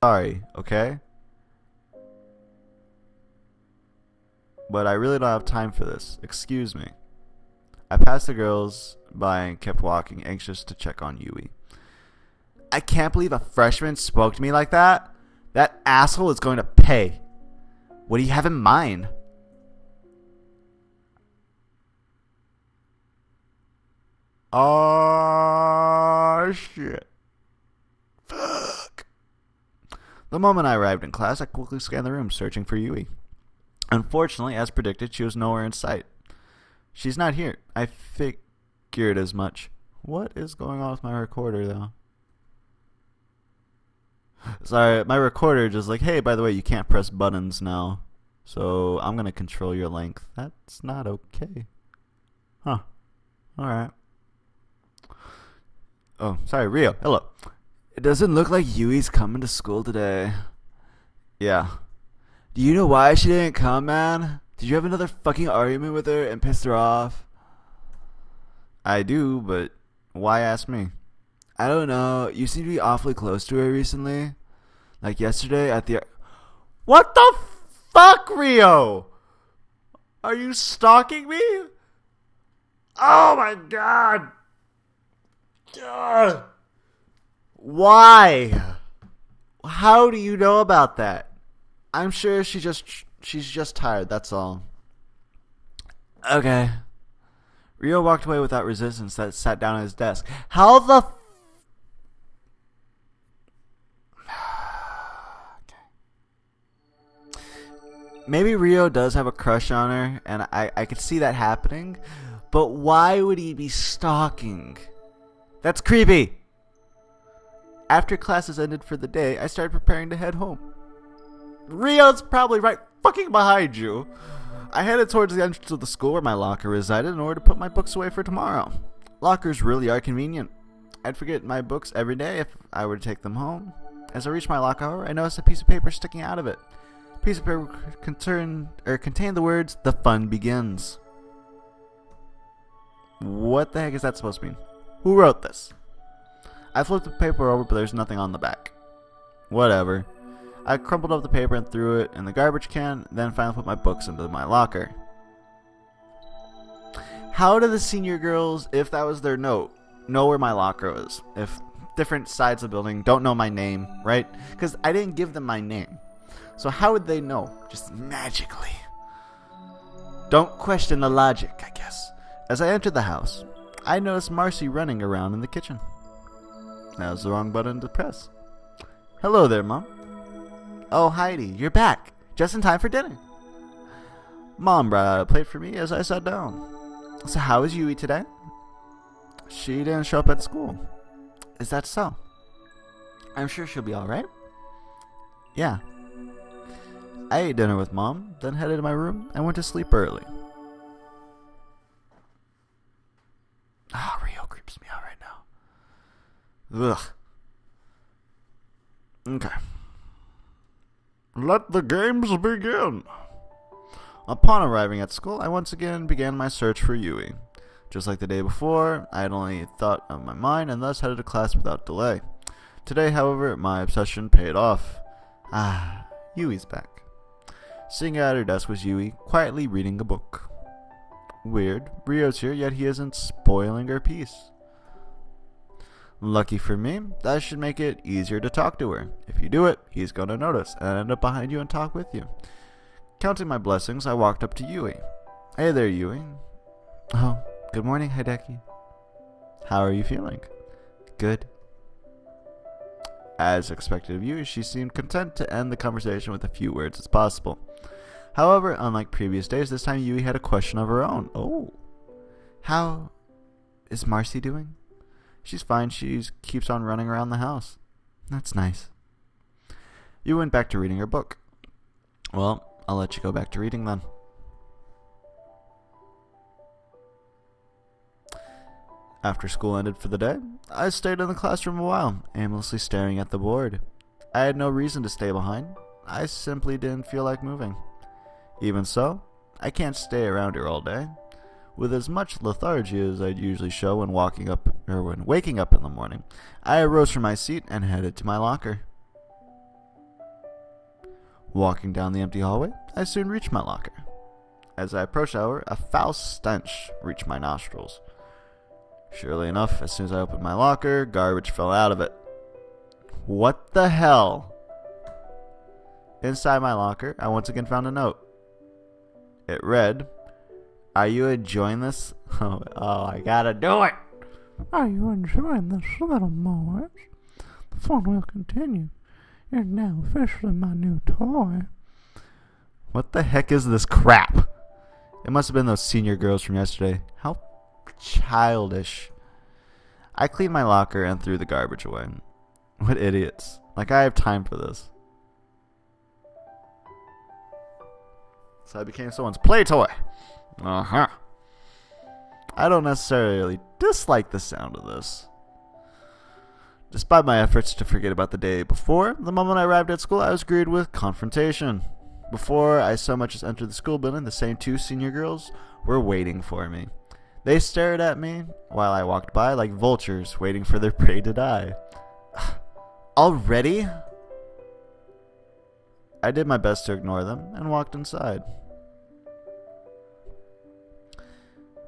sorry, okay? But I really don't have time for this. Excuse me. I passed the girls by and kept walking, anxious to check on Yui. I can't believe a freshman spoke to me like that. That asshole is going to pay. What do you have in mind? Oh, shit. Fuck. The moment I arrived in class, I quickly scanned the room, searching for Yui. Unfortunately, as predicted, she was nowhere in sight. She's not here. I figured as much. What is going on with my recorder, though? Sorry, my recorder just like, hey, by the way, you can't press buttons now. So I'm going to control your length. That's not okay. Huh. Alright. Oh, sorry, Rio. Hello. It doesn't look like Yui's coming to school today. Yeah. Do you know why she didn't come, man? Did you have another fucking argument with her and pissed her off? I do, but why ask me? I don't know. You seem to be awfully close to her recently. Like yesterday at the... What the fuck, Rio? Are you stalking me? Oh my god. Ugh. Why? How do you know about that? I'm sure she's just tired, that's all. Okay. Rio walked away without resistance that sat down at his desk. How the Maybe Rio does have a crush on her, and I could see that happening, but why would he be stalking? That's creepy! After classes ended for the day, I started preparing to head home. Rio's probably right fucking behind you. I headed towards the entrance of the school where my locker resided in order to put my books away for tomorrow. Lockers really are convenient. I'd forget my books every day if I were to take them home. As I reached my locker, however, I noticed a piece of paper sticking out of it. The piece of paper contained the words, "The fun begins." What the heck is that supposed to mean? Who wrote this? I flipped the paper over, but there's nothing on the back. Whatever. I crumpled up the paper and threw it in the garbage can, then finally put my books into my locker. How do the senior girls, if that was their note, know where my locker was? If different sides of the building don't know my name, right? Because I didn't give them my name. So how would they know? Just magically. Don't question the logic, I guess. As I entered the house, I noticed Marcy running around in the kitchen. That was the wrong button to press. Hello there, Mom. Oh, Heidi, you're back. Just in time for dinner. Mom brought out a plate for me as I sat down. So how is Yui today? She didn't show up at school. Is that so? I'm sure she'll be alright. Yeah. I ate dinner with Mom, then headed to my room and went to sleep early. Rio creeps me out right now. Ugh. Okay. Let the games begin. Upon arriving at school, I once again began my search for Yui. Just like the day before, I had only thought of my mind and thus headed to class without delay. Today, however, my obsession paid off. Yui's back. Sitting at her desk was Yui, quietly reading a book. Weird, Rio's here, yet he isn't spoiling her peace. Lucky for me, that should make it easier to talk to her. If you do it, he's gonna notice and end up behind you and talk with you. Counting my blessings, I walked up to Yui. Hey there, Yui. Oh, good morning, Hideki. How are you feeling? Good. As expected of Yui, she seemed content to end the conversation with as few words as possible. However, unlike previous days, this time Yui had a question of her own. Oh. How is Marcy doing? She's fine. She keeps on running around the house. That's nice. You went back to reading her book. Well, I'll let you go back to reading then. After school ended for the day, I stayed in the classroom a while, aimlessly staring at the board. I had no reason to stay behind. I simply didn't feel like moving. Even so, I can't stay around here all day. With as much lethargy as I'd usually show when waking up in the morning, I arose from my seat and headed to my locker. Walking down the empty hallway, I soon reached my locker. As I approached, however, a foul stench reached my nostrils. Surely enough, as soon as I opened my locker, garbage fell out of it. What the hell? Inside my locker, I once again found a note. It read, "Are you enjoying this?" Oh, I gotta do it. Are you enjoying this, little Morris? The fun will continue. You're now officially my new toy. What the heck is this crap? It must have been those senior girls from yesterday. How childish. I cleaned my locker and threw the garbage away. What idiots. Like I have time for this. So I became someone's play toy. Uh-huh. I don't necessarily dislike the sound of this. Despite my efforts to forget about the day before, the moment I arrived at school, I was greeted with confrontation. Before I so much as entered the school building, the same two senior girls were waiting for me. They stared at me while I walked by like vultures waiting for their prey to die. Already? I did my best to ignore them and walked inside.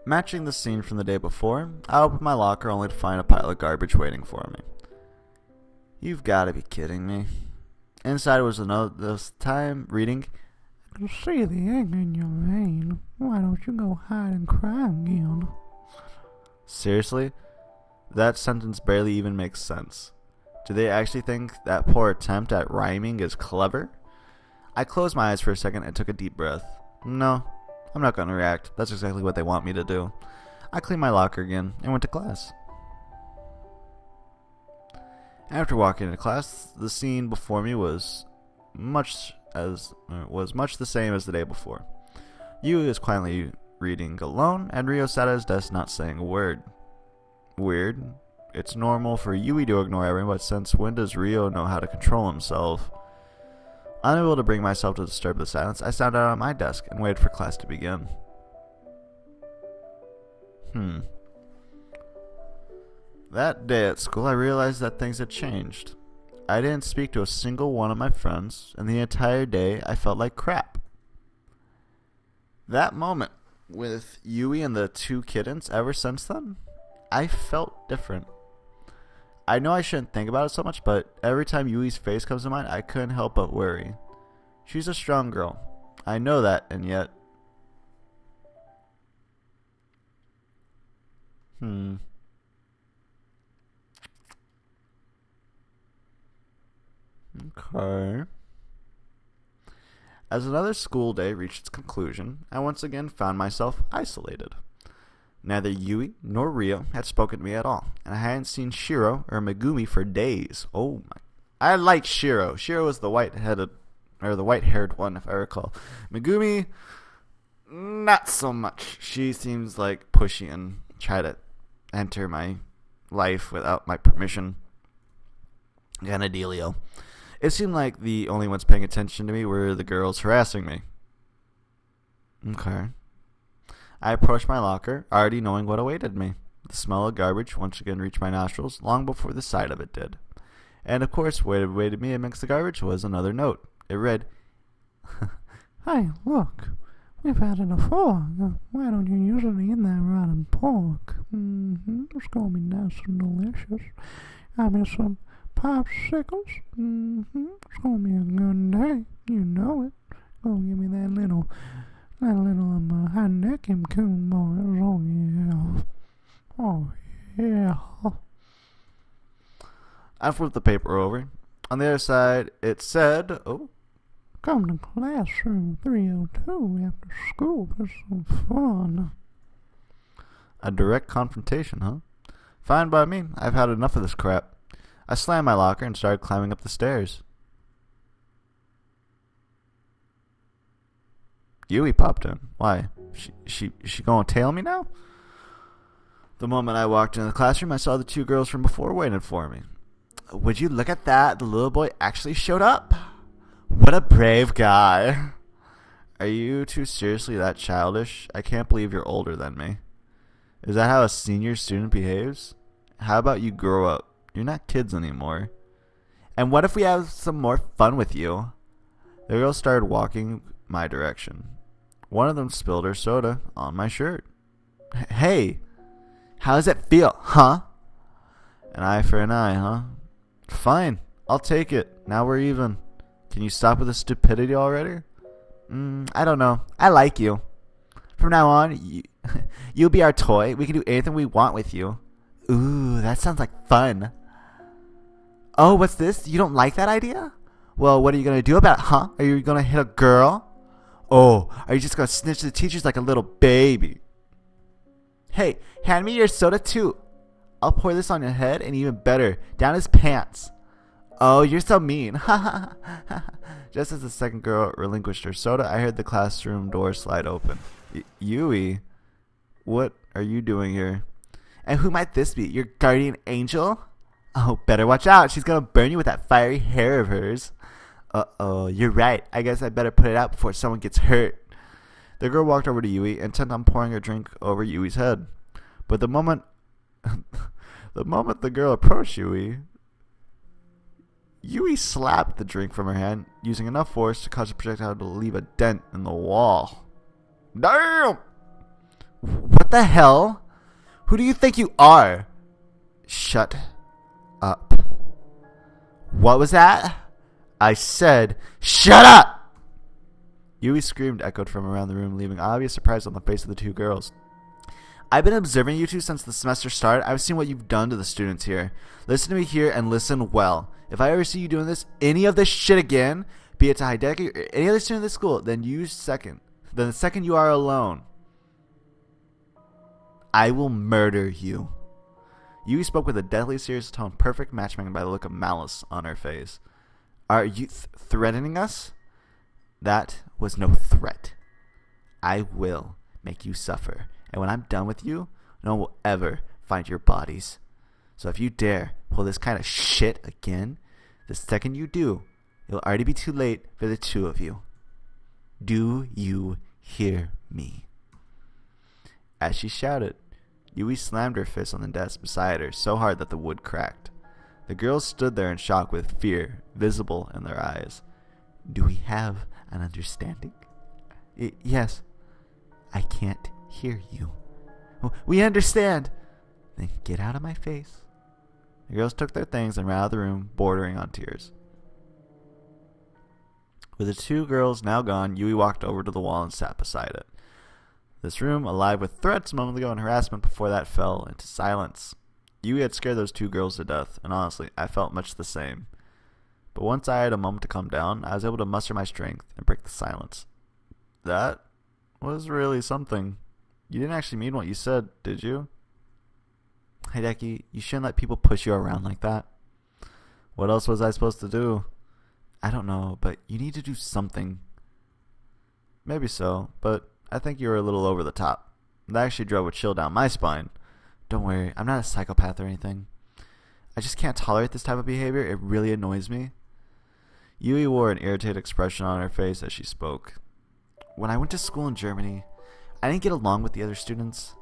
Matching the scene from the day before, I opened my locker only to find a pile of garbage waiting for me. You've got to be kidding me. Inside was a note this time reading, I can see the anger in your vein. Why don't you go hide and cry again? Seriously? That sentence barely even makes sense. Do they actually think that poor attempt at rhyming is clever? I closed my eyes for a second and took a deep breath. No, I'm not going to react. That's exactly what they want me to do. I cleaned my locker again and went to class. After walking into class, the scene before me was much the same as the day before. Yui was quietly reading alone, and Rio sat at his desk not saying a word. Weird. It's normal for Yui to ignore everyone, but since when does Rio know how to control himself? Unable to bring myself to disturb the silence, I sat down at my desk and waited for class to begin. That day at school, I realized that things had changed. I didn't speak to a single one of my friends, and the entire day I felt like crap. That moment with Yui and the two kittens, ever since then, I felt different. I know I shouldn't think about it so much, but every time Yui's face comes to mind, I couldn't help but worry. She's a strong girl. I know that, and yet... Okay. As another school day reached its conclusion, I once again found myself isolated. Neither Yui nor Rio had spoken to me at all, and I hadn't seen Shiro or Megumi for days. Oh my! I liked Shiro. Shiro was the white-haired one, if I recall. Megumi, not so much. She seems like pushy and try to enter my life without my permission. Kind of dealio. It seemed like the only ones paying attention to me were the girls harassing me. Okay. I approached my locker, already knowing what awaited me. The smell of garbage once again reached my nostrils long before the sight of it did. And of course, what awaited me amongst the garbage was another note. It read, Hey, look. We've had it before. Why don't you use it in that rotten pork? It's gonna be nice and delicious. I mean, some popsicles. It's gonna be a good day. You know it. Gonna give me that little high neck him coon boys. Oh yeah. I flipped the paper over. On the other side, it said, Come to classroom 302 after school for some fun. A direct confrontation, huh? Fine by me. I've had enough of this crap. I slammed my locker and started climbing up the stairs. Yui popped in. Why? She gonna tail me now? The moment I walked into the classroom, I saw the two girls from before waiting for me. Would you look at that? The little boy actually showed up. What a brave guy. Are you two seriously that childish? I can't believe you're older than me. Is that how a senior student behaves? How about you grow up? You're not kids anymore. And what if we have some more fun with you? The girls started walking my direction. One of them spilled her soda on my shirt. Hey, how does it feel, huh? An eye for an eye, huh? Fine, I'll take it. Now we're even. Can you stop with the stupidity already? I don't know. I like you. From now on, you'll be our toy. We can do anything we want with you. Ooh, that sounds like fun. Oh, what's this? You don't like that idea? Well, what are you going to do about it, huh? Are you going to hit a girl? Oh, are you just going to snitch to the teachers like a little baby? Hey, hand me your soda too. I'll pour this on your head and even better, down his pants. Oh, you're so mean. Just as the second girl relinquished her soda, I heard the classroom door slide open. Yui, what are you doing here? And who might this be? Your guardian angel? Oh, better watch out. She's going to burn you with that fiery hair of hers. Uh-oh, you're right. I guess I better put it out before someone gets hurt. The girl walked over to Yui, intent on pouring her drink over Yui's head. But the moment the girl approached Yui slapped the drink from her hand, using enough force to cause the projectile to leave a dent in the wall. Damn! What the hell? Who do you think you are? Shut up. What was that? I said, shut up! Yui's scream echoed from around the room, leaving obvious surprise on the face of the two girls. I've been observing you two since the semester started. I've seen what you've done to the students here. Listen to me here and listen well. If I ever see you doing any of this shit again, be it to Hideki or any other student in this school, then the second you are alone, I will murder you. Yui spoke with a deadly serious tone, perfect matchmaking by the look of malice on her face. Are you threatening us? That was no threat. I will make you suffer, and when I'm done with you, no one will ever find your bodies. So if you dare pull this kind of shit again, the second you do, it'll already be too late for the two of you. Do you hear me? As she shouted, Yui slammed her fist on the desk beside her so hard that the wood cracked. The girls stood there in shock with fear visible in their eyes. Do we have an understanding? Yes. I can't hear you. We understand. Then get out of my face. The girls took their things and ran out of the room, bordering on tears. With the two girls now gone, Yui walked over to the wall and sat beside it. This room, alive with threats a moment ago and harassment before that, fell into silence. Yui had scared those two girls to death, and honestly, I felt much the same. But once I had a moment to calm down, I was able to muster my strength and break the silence. That was really something. You didn't actually mean what you said, did you? Hideki, you shouldn't let people push you around like that. What else was I supposed to do? I don't know, but you need to do something. Maybe so, but I think you were a little over the top. That actually drove a chill down my spine. Don't worry, I'm not a psychopath or anything. I just can't tolerate this type of behavior. It really annoys me. Yui wore an irritated expression on her face as she spoke. When I went to school in Germany, I didn't get along with the other students.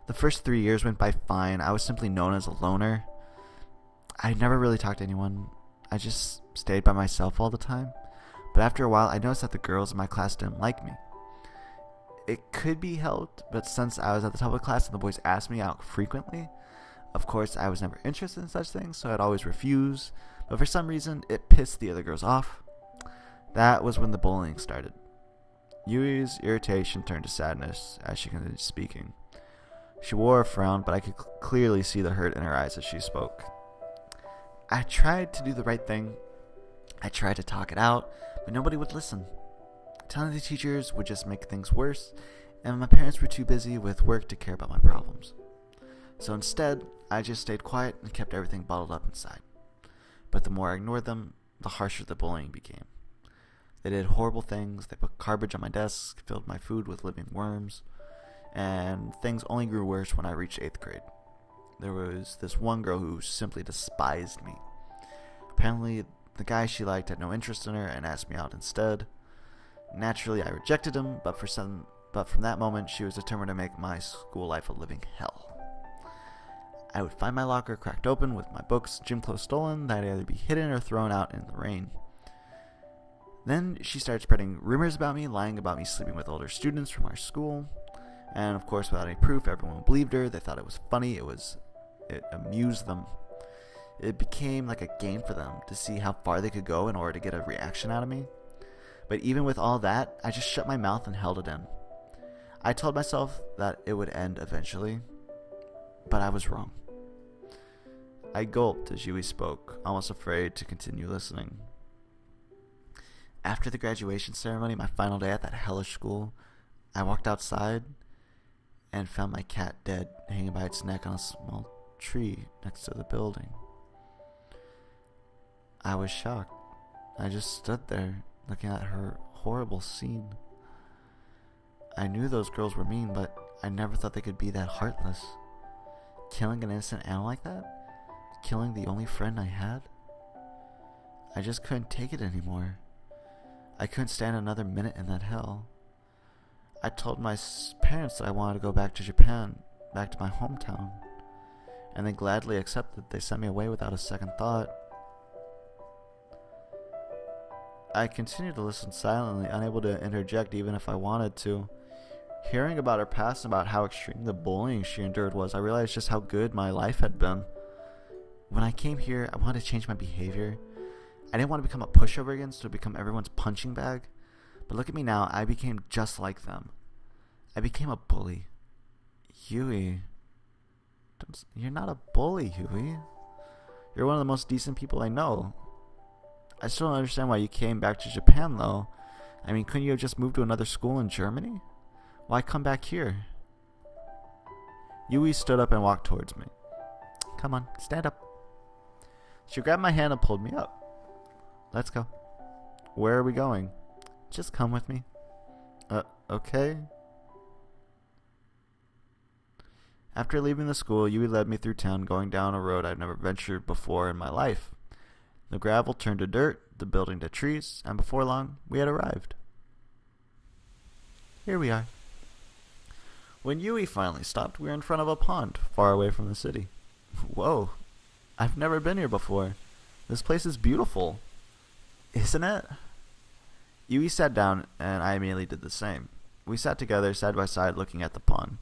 The first 3 years went by fine. I was simply known as a loner. I never really talked to anyone. I just stayed by myself all the time. But after a while, I noticed that the girls in my class didn't like me. It could be helped, but since I was at the top of the class and the boys asked me out frequently, of course I was never interested in such things, so I'd always refuse. But for some reason, it pissed the other girls off. That was when the bullying started. Yui's irritation turned to sadness as she continued speaking. She wore a frown, but I could clearly see the hurt in her eyes as she spoke. I tried to do the right thing. I tried to talk it out, but nobody would listen. Telling the teachers would just make things worse, and my parents were too busy with work to care about my problems. So instead, I just stayed quiet and kept everything bottled up inside. But the more I ignored them, the harsher the bullying became. They did horrible things. They put garbage on my desk, filled my food with living worms, and things only grew worse when I reached 8th grade. There was this one girl who simply despised me. Apparently, the guy she liked had no interest in her and asked me out instead. Naturally, I rejected him, but from that moment, she was determined to make my school life a living hell. I would find my locker cracked open with my books, gym clothes stolen, that I'd either be hidden or thrown out in the rain. Then she started spreading rumors about me, lying about me sleeping with older students from our school. And of course, without any proof, everyone believed her. They thought it was funny. It amused them. It became like a game for them to see how far they could go in order to get a reaction out of me. But even with all that, I just shut my mouth and held it in. I told myself that it would end eventually, but I was wrong. I gulped as Yui spoke, almost afraid to continue listening. After the graduation ceremony, my final day at that hellish school, I walked outside and found my cat dead, hanging by its neck on a small tree next to the building. I was shocked. I just stood there, looking at her horrible scene. I knew those girls were mean, but I never thought they could be that heartless. Killing an innocent animal like that? Killing the only friend I had? I just couldn't take it anymore. I couldn't stand another minute in that hell. I told my parents that I wanted to go back to Japan, back to my hometown, and they gladly accepted. They sent me away without a second thought. I continued to listen silently, unable to interject even if I wanted to. Hearing about her past and about how extreme the bullying she endured was, I realized just how good my life had been. When I came here, I wanted to change my behavior. I didn't want to become a pushover again, so to become everyone's punching bag. But look at me now, I became just like them. I became a bully. Yui. You're not a bully, Yui. You're one of the most decent people I know. I still don't understand why you came back to Japan, though. I mean, couldn't you have just moved to another school in Germany? Why come back here? Yui stood up and walked towards me. Come on, stand up. She grabbed my hand and pulled me up. Let's go. Where are we going? Just come with me. Okay. After leaving the school, Yui led me through town, going down a road I've never ventured before in my life. The gravel turned to dirt, the building to trees, and before long, we had arrived. Here we are. When Yui finally stopped, we were in front of a pond, far away from the city. Whoa, I've never been here before. This place is beautiful. Isn't it? Yui sat down, and I immediately did the same. We sat together, side by side, looking at the pond.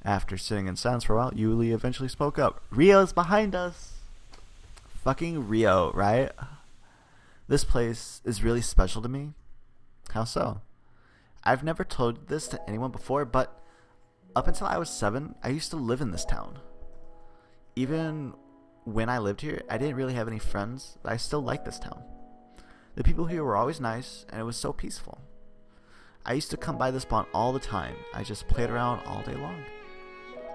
After sitting in silence for a while, Yui eventually spoke up. Rio's behind us! Fucking Rio, right? This place is really special to me. How so? I've never told this to anyone before, but up until I was 7, I used to live in this town. Even when I lived here, I didn't really have any friends, but I still liked this town. The people here were always nice, and it was so peaceful. I used to come by this pond all the time. I just played around all day long.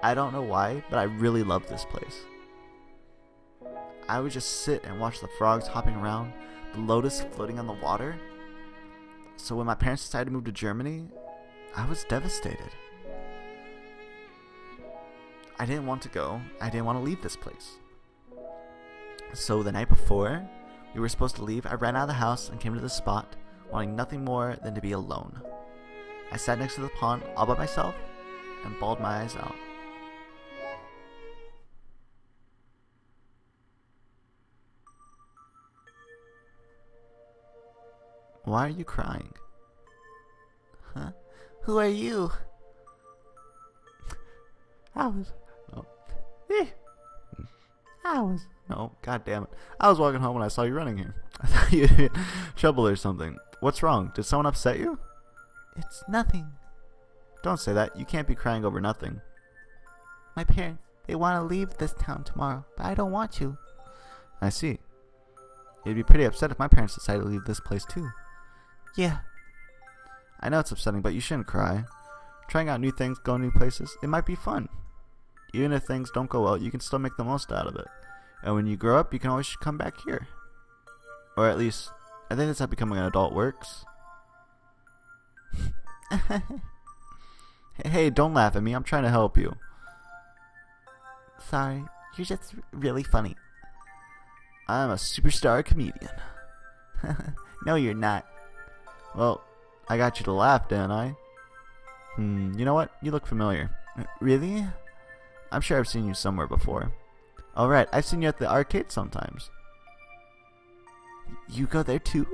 I don't know why, but I really loved this place. I would just sit and watch the frogs hopping around, the lotus floating on the water. So when my parents decided to move to Germany, I was devastated. I didn't want to go. I didn't want to leave this place. So the night before we were supposed to leave, I ran out of the house and came to this spot, wanting nothing more than to be alone. I sat next to the pond all by myself and bawled my eyes out. Why are you crying? Huh? Who are you? I was... No. I was... No, god damn it. I was walking home when I saw you running here. I thought you had trouble or something. What's wrong? Did someone upset you? It's nothing. Don't say that. You can't be crying over nothing. My parents, they want to leave this town tomorrow, but I don't want to. I see. You'd be pretty upset if my parents decided to leave this place too. Yeah. I know it's upsetting, but you shouldn't cry. Trying out new things, going new places, it might be fun. Even if things don't go well, you can still make the most out of it. And when you grow up, you can always come back here. Or at least, I think that's how becoming an adult works. Hey, don't laugh at me. I'm trying to help you. Sorry, you're just really funny. I'm a superstar comedian. No, you're not. Well, I got you to laugh, didn't I? You know what? You look familiar. Really? I'm sure I've seen you somewhere before. Alright, I've seen you at the arcade sometimes. You go there too?